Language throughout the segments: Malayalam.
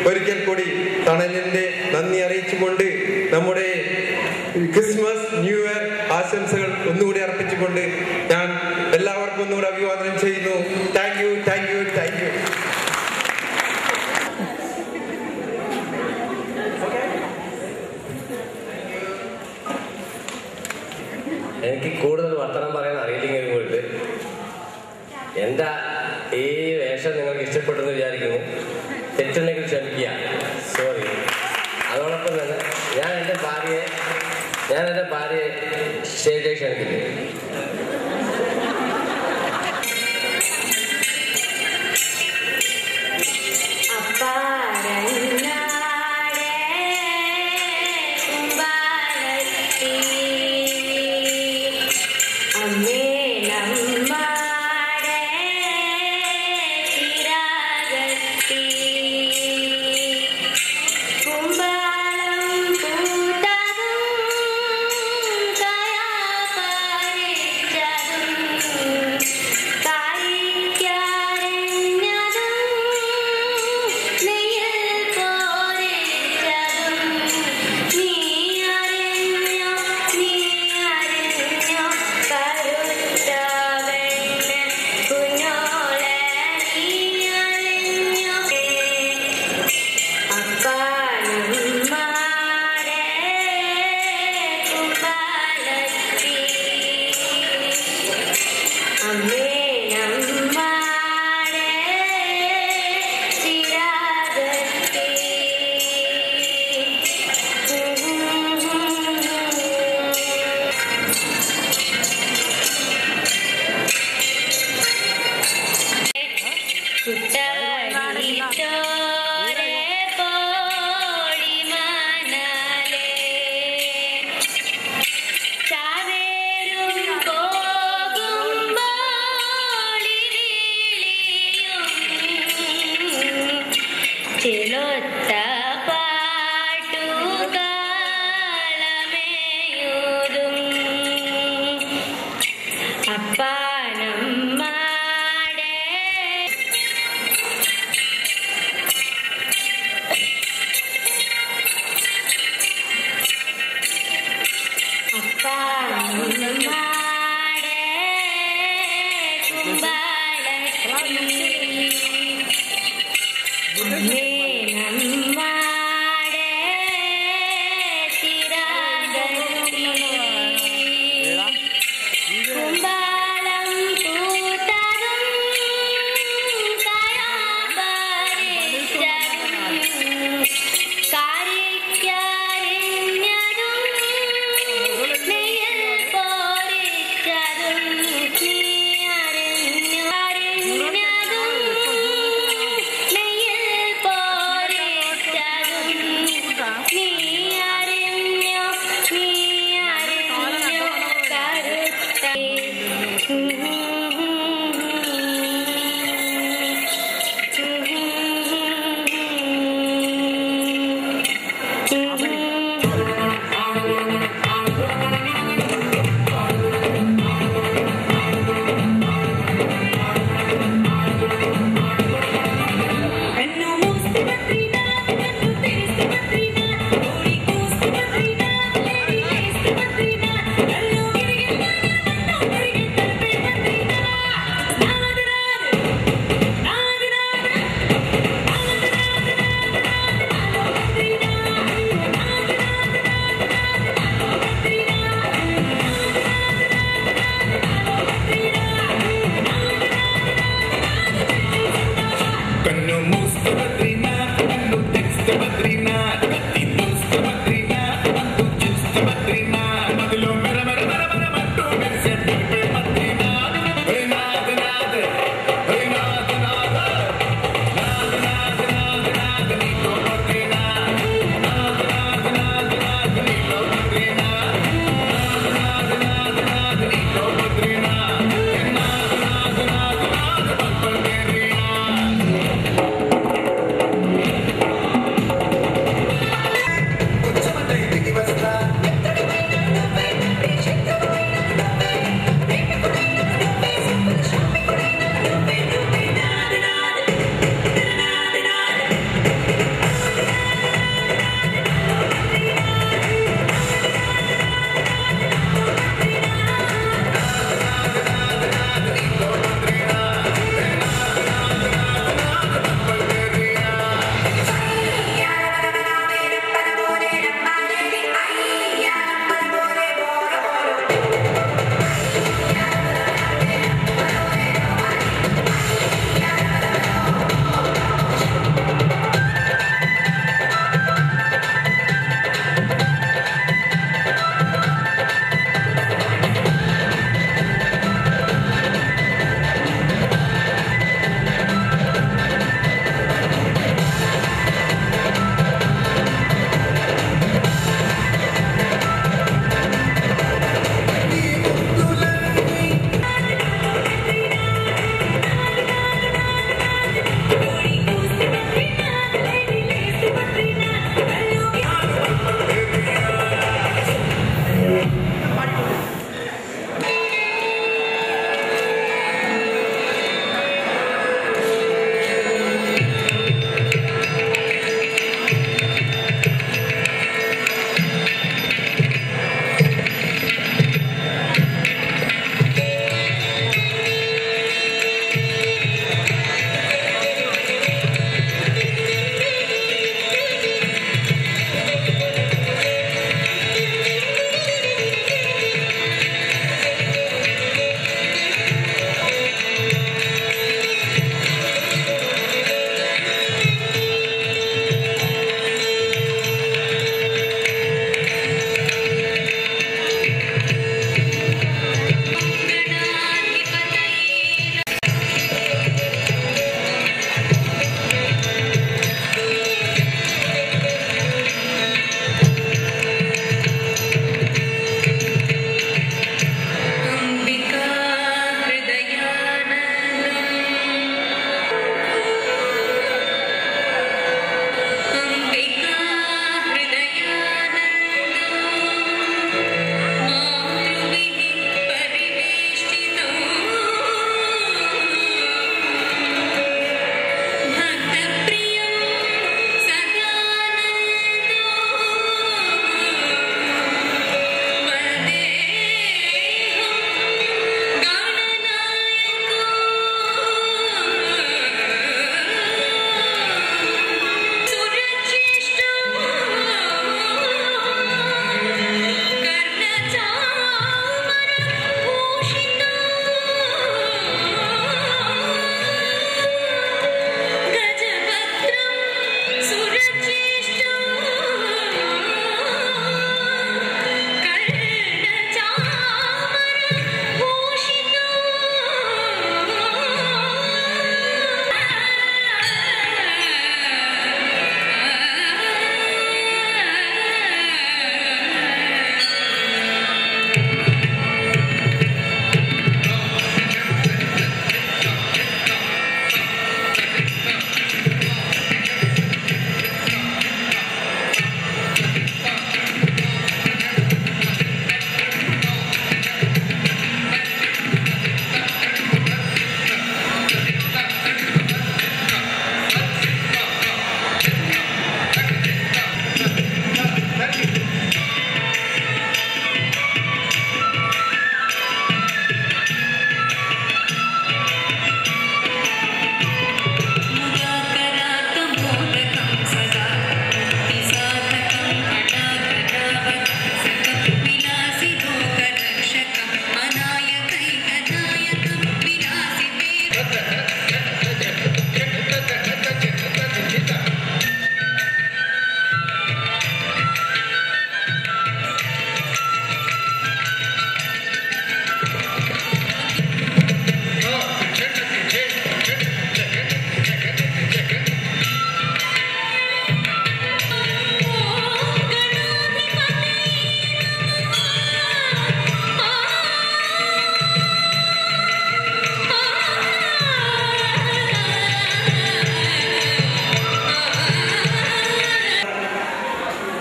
ഒരിക്കൽ കൂടി തണലിന്റെ നന്ദി അറിയിച്ചുകൊണ്ട് നമ്മുടെ ക്രിസ്മസ് ന്യൂ ഇയർ ആശംസകൾ ഒന്നുകൂടി അർപ്പിച്ചുകൊണ്ട് ഞാൻ എല്ലാവർക്കും ഒന്നുകൂടി അഭിവാദനം ചെയ്യുന്നു. Thank you, thank you, thank you. എനിക്ക് കൂടുതൽ വർത്തമാനം പറയാൻ അറിയില്ലെങ്കിൽ പോയിട്ട് എൻ്റെ ഈ വേഷം നിങ്ങൾക്ക് ഇഷ്ടപ്പെട്ടെന്ന് വിചാരിക്കുന്നു. തെറ്റുണ്ടെങ്കിൽ ക്ഷമിക്കുക, സോറി. അതോടൊപ്പം തന്നെ ഞാൻ എൻ്റെ ഭാര്യയെ സ്റ്റേജിലേക്ക് ക്ഷണിക്കുന്നു. Amen.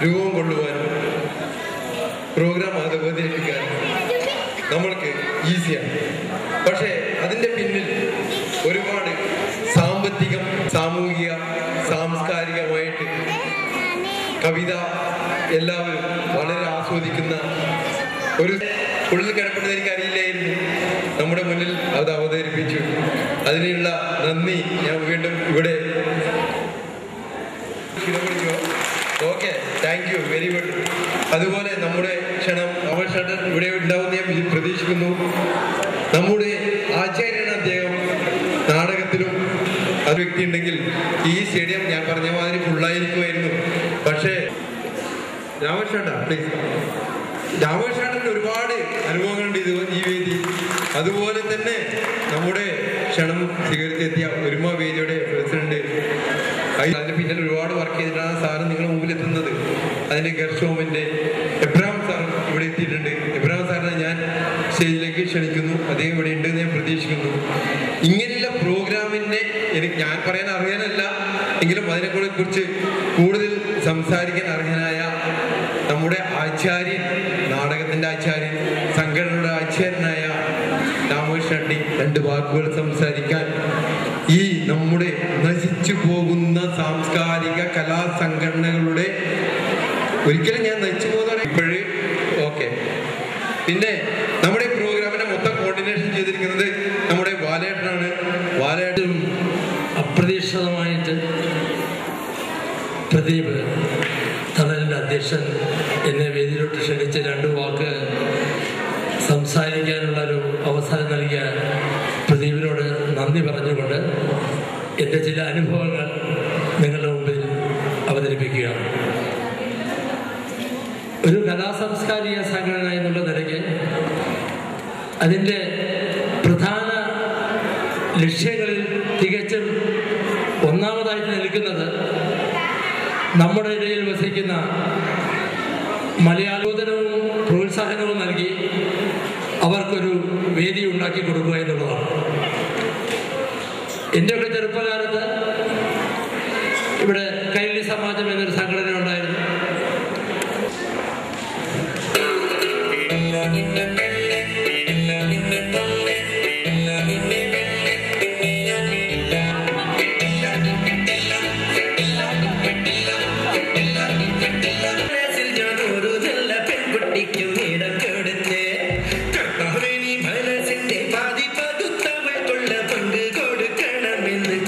രൂപം കൊള്ളുവാനും പ്രോഗ്രാം അത് അവതരിപ്പിക്കാനും നമ്മൾക്ക് ഈസിയാണ്. പക്ഷേ അതിൻ്റെ പിന്നിൽ ഒരുപാട് സാമ്പത്തികം, സാമൂഹിക, സാംസ്കാരികമായിട്ട് കവിത എല്ലാവരും വളരെ ആസ്വദിക്കുന്ന ഒരു ഉള്ളിൽ കിടപ്പെടുന്നത് എനിക്കറിയില്ലായിരുന്നു. നമ്മുടെ മുന്നിൽ അത് അവതരിപ്പിച്ചു. അതിനുള്ള നന്ദി ഞാൻ വീണ്ടും ഇവിടെ okay, thank you, very good. അതുപോലെ നമ്മുടെ ക്ഷണം അവസരം ഇവിടെ ഉണ്ടാവുന്ന ഞാൻ പ്രതീക്ഷിക്കുന്നു. നമ്മുടെ ആചാര്യനാണ് അദ്ദേഹം. നാടകത്തിലും അത് വ്യക്തി ഉണ്ടെങ്കിൽ ഈ സ്റ്റേഡിയം ഞാൻ പറഞ്ഞ മാതിരി ഫുള്ളായിരിക്കുമായിരുന്നു. പക്ഷേ രാമകൃഷ്ണേട്ടാ പ്ലീസ്, രാമകൃഷ്ണേട്ടൻ്റെ ഒരുപാട് അനുഭവങ്ങളുണ്ട് ഈ വേദി. അതുപോലെ തന്നെ നമ്മുടെ ക്ഷണം സ്വീകരിച്ചെത്തിയ ഒരുമ വേദിയുടെ പ്രസിഡന്റ്, അതിന് പിന്നിൽ ഒരുപാട് വർക്ക് ചെയ്തിട്ടാണ് സാറ് നിങ്ങളുടെ മുമ്പിൽ എത്തുന്നത്. അതിന്റെ ഗർഷോമിന്റെ എബ്രഹാം സാർ ഇവിടെ എത്തിയിട്ടുണ്ട്. എബ്രഹാം സാറിനെ ഞാൻ സ്റ്റേജിലേക്ക് ക്ഷണിക്കുന്നു. അദ്ദേഹം ഇവിടെ ഉണ്ട് ഞാൻ പ്രതീക്ഷിക്കുന്നു. ഇങ്ങനെയുള്ള പ്രോഗ്രാമിനെ ഞാൻ പറയാൻ അറിയാനല്ല എങ്കിലും അതിനെക്കുറിച്ച് കൂടുതൽ സംസാരിക്കാൻ അർഹനായ നമ്മുടെ ആചാര്യൻ, നാടകത്തിന്റെ ആചാര്യൻ, സംഘടനയുടെ ആചാര്യനായ രാമകൃഷ്ണൻ രണ്ട് വാക്കുകൾ സംസാരിക്കാൻ ഈ നമ്മുടെ നശിച്ചു പോകുന്ന സാംസ്കാരിക കലാസംഘടനകളുടെ ഒരിക്കലും ഞാൻ നശിച്ചു പോകുന്നതാണ് ഇപ്പോഴ്. ഓക്കെ, പിന്നെ നമ്മുടെ പ്രോഗ്രാമിനെ മൊത്തം കോർഡിനേഷൻ ചെയ്തിരിക്കുന്നത് നമ്മുടെ വാലേട്ടനാണ്. വാലേട്ടനും അപ്രതീക്ഷിതമായിട്ട് പ്രദീപ് തണലിൻ്റെ അധ്യക്ഷൻ എന്നെ വേദിയിലോട്ട് ക്ഷണിച്ച് രണ്ട് വാക്ക് സംസാരിക്കാനുള്ളൊരു അവസരം നൽകിയ പ്രദീപിനോട് നന്ദി പറഞ്ഞുകൊണ്ട് എൻ്റെ ചില അനുഭവങ്ങൾ നിങ്ങളുടെ മുമ്പിൽ അവതരിപ്പിക്കുകയാണ്. ഒരു കലാസാംസ്കാരിക സംഘടന എന്നുള്ള നിലയ്ക്ക് അതിൻ്റെ പ്രധാന ലക്ഷ്യങ്ങളിൽ തികച്ചും ഒന്നാമതായിട്ട് നിൽക്കുന്നത് നമ്മുടെ ഇടയിൽ വസിക്കുന്ന മലയാളോദനവും പ്രോത്സാഹനവും നൽകി അവർക്കൊരു വേദി ഉണ്ടാക്കി കൊടുക്കുക എന്നുള്ളതാണ്. എൻ്റെയൊക്കെ ചെറുപ്പകാലത്ത് ഇവിടെ കൈരളി സമാജം എന്നൊരു സംഘടന ഉണ്ടായിരുന്നു.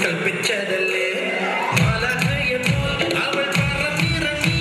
കൽപ്പിച്ചതല്ലേ അവൾ പറന്നിറങ്ങി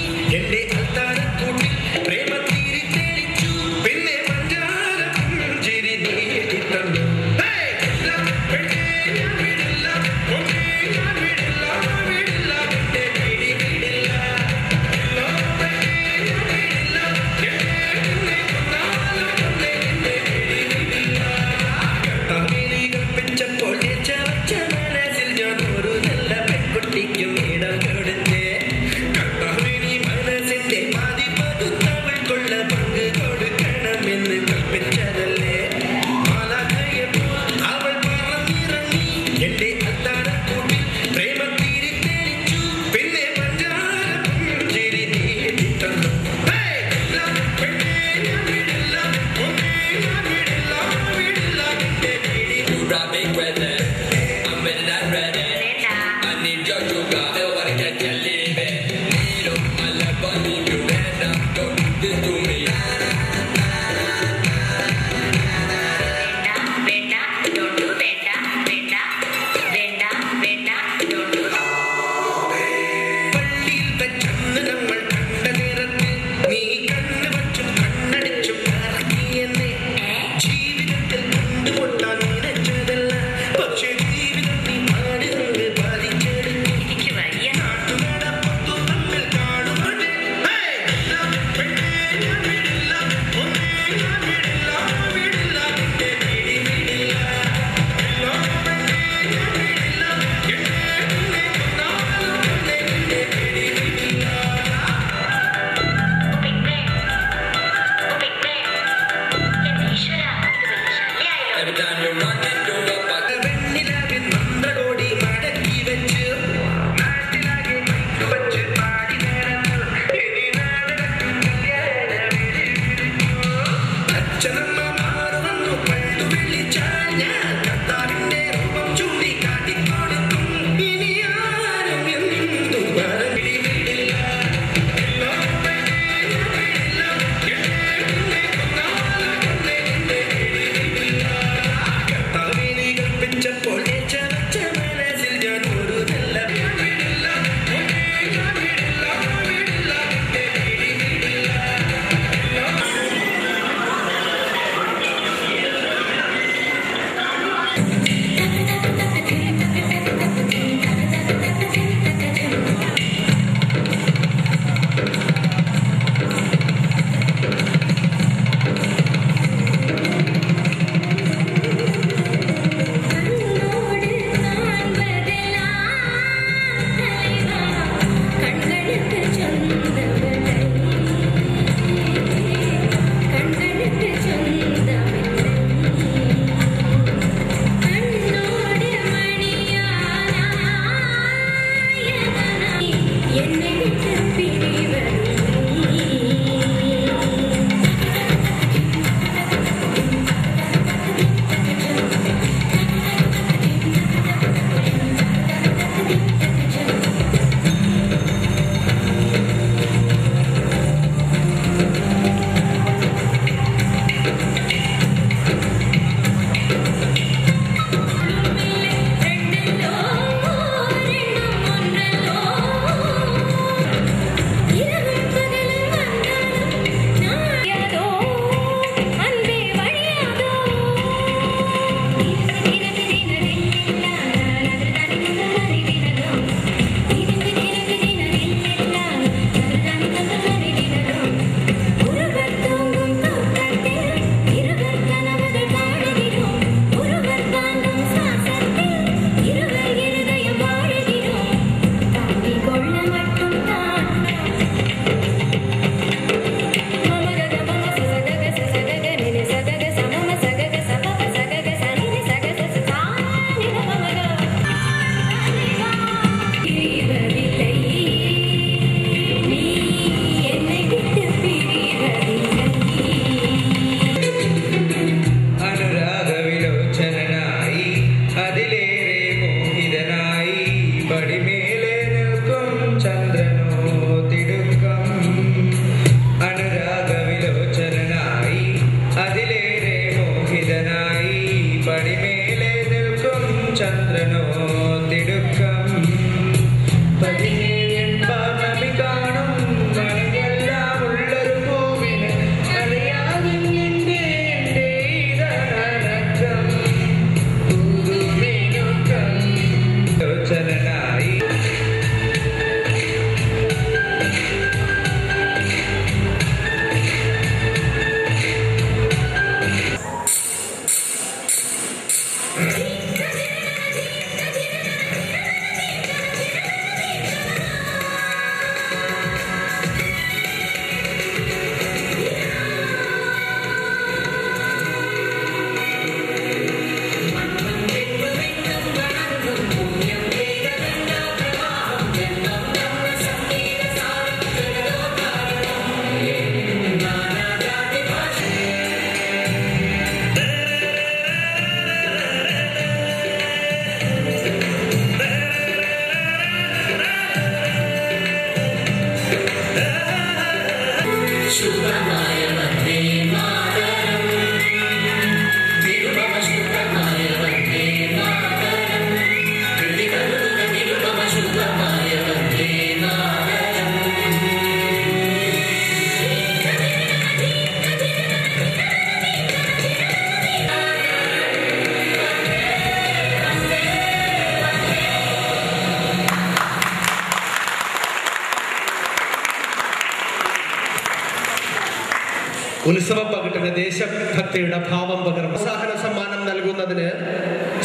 ഉത്സവ പകിട്ടിന് ദേശഭക്തിയുടെ ഭാവം പകർന്ന് പ്രോത്സാഹന സമ്മാനം നൽകുന്നതിന്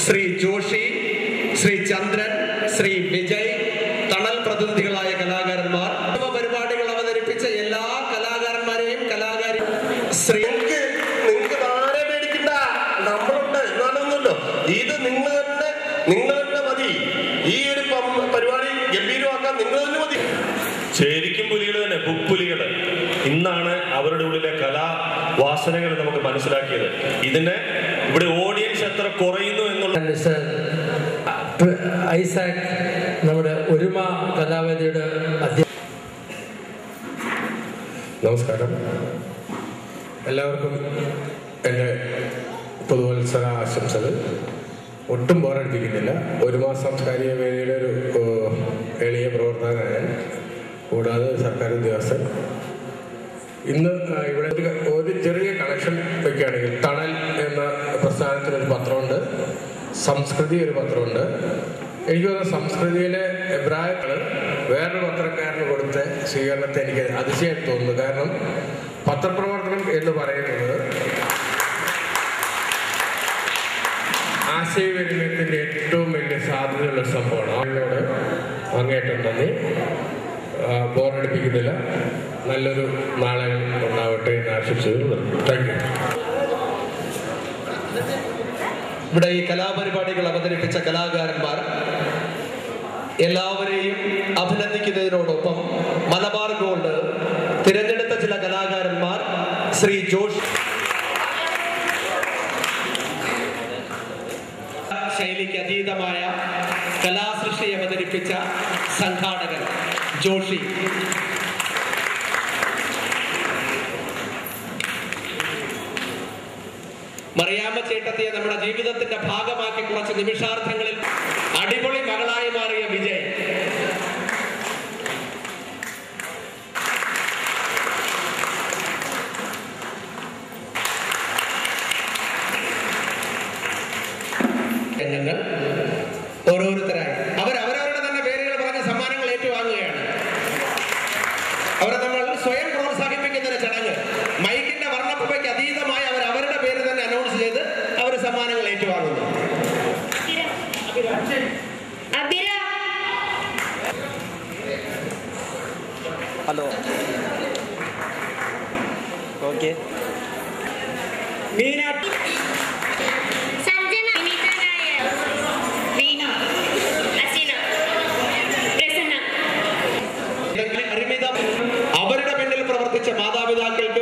ശ്രീ ജോഷി, ശ്രീ ചന്ദ്രൻ, ശ്രീ വിജയ്, തണൽ പ്രതിനിധികളായ കലാകാരന്മാർ, പരിപാടികൾ അവതരിപ്പിച്ച എല്ലാ കലാകാരന്മാരെയും നിങ്ങൾക്ക് താരെ പേടിക്കണ്ട, നമ്മളുണ്ട് എന്നാണെന്നല്ലോ. ഇത് നിങ്ങൾ തന്നെ മതി. ഈ ഒരു പരിപാടി ഗംഭീരമാക്കാൻ നിങ്ങൾ തന്നെ മതി. ശരിക്കും പുലികൾ തന്നെ, പുലികൾ. ഇന്നാണ് അവരുടെ ഉള്ളിലെ കലാവാസനകൾ നമുക്ക് മനസ്സിലാക്കിയത്. ഇതിന് ഇവിടെ ഓഡിയൻസ് എത്ര കുറയുന്നു എന്നുള്ള ഐസാക് നമ്മുടെ ഒരുമ കലാവേദിയുടെ നമസ്കാരം. എല്ലാവർക്കും എൻ്റെ പുതുവത്സര ആശംസകൾ. ഒട്ടും ബോറടിപ്പിക്കുന്നില്ല. ഒരുമ സാംസ്കാരിക വേദിയുടെ ഒരു എളിയ പ്രവർത്തകനായ, കൂടാതെ സർക്കാർ ഉദ്യോഗസ്ഥൻ. ഇന്ന് ഇവിടെ ഒരു ചെറിയ കണക്ഷൻ വയ്ക്കുകയാണെങ്കിൽ, തണൽ എന്ന പ്രസ്ഥാനത്തിനൊരു പത്രമുണ്ട്, സംസ്കൃതി ഒരു പത്രമുണ്ട്. എനിക്ക് തോന്നുന്നു സംസ്കൃതിയിലെ എബ്രായങ്ങൾ വേറൊരു പത്രക്കാരന് കൊടുത്ത സ്വീകരണത്തെ എനിക്ക് അതിശയമായിട്ട് തോന്നുന്നു. കാരണം പത്രപ്രവർത്തനം എന്ന് പറയുന്നത് ആശയവിനിമയത്തിൻ്റെ ഏറ്റവും വലിയ സാധ്യതയുള്ള സംഭവമാണ്. അവരോട് അങ്ങേറ്റം നന്ദി. ബോറടിപ്പിക്കുന്നില്ല. നല്ലൊരു നാളെ ഉണ്ടാവട്ടെ എന്ന് ആശംസിക്കുന്നു. Thank you. ഇവിടെ ഈ കലാപരിപാടികൾ അവതരിപ്പിച്ച കലാകാരന്മാർ എല്ലാവരെയും അഭിനന്ദിക്കുന്നതിനോടൊപ്പം മലബാർ ഗോൾഡ് തിരഞ്ഞെടുത്ത ചില കലാകാരന്മാർ ശ്രീ ജോഷി ശൈലിക്ക് അതീതമായ കലാസൃഷ്ടി അവതരിപ്പിച്ച സംഘാടകൻ ജോഷി, മറിയാമ്മ ചേട്ടത്തിയെ നമ്മുടെ ജീവിതത്തിന്റെ ഭാഗമാക്കി കുറച്ച് നിമിഷാർത്ഥങ്ങളിൽ അടിപൊളി മകളായി മാറിയ വിജയ്, ഞങ്ങൾ ഓരോരുത്തരായി അവരവരുടെ തന്നെ പേരുകൾ പറഞ്ഞ സമ്മാനങ്ങൾ ഏറ്റുവാങ്ങുകയാണ്. അവരെ നമ്മൾ സ്വയം പ്രോത്സാഹിപ്പിക്കുന്ന ചടങ്ങ്. മൈക്കിന്റെ വർണ്ണപ്പയ്ക്ക് അതീതമായി അവരുടെ പേര് തന്നെ അനൗൺസ് ചെയ്ത് അവർ സമ്മാനങ്ങൾ ഏറ്റുവാങ്ങുന്നു. Hello, okay. അവരുടെ പിന്നിൽ പ്രവർത്തിച്ച മാതാപിതാക്കൾക്ക്